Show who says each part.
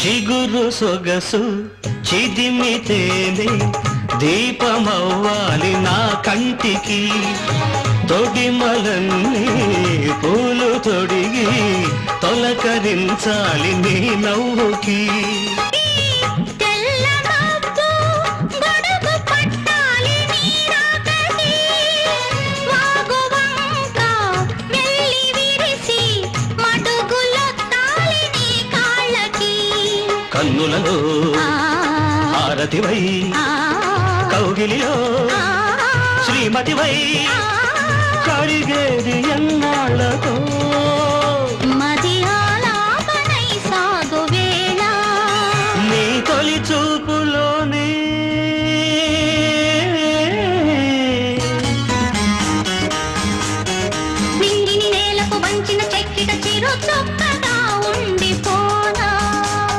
Speaker 1: చిగురు సొగసు చిదిమితేనే దీపమవ్వాలి నా కంటికి తొడిమలన్నీ పూలు తొడిగి తొలకరించాలి నీ నవ్వుకి కన్నులలో హారతివై కౌగిలిలో శ్రీమతివై కడిగేది ఎన్నాళ్ళతో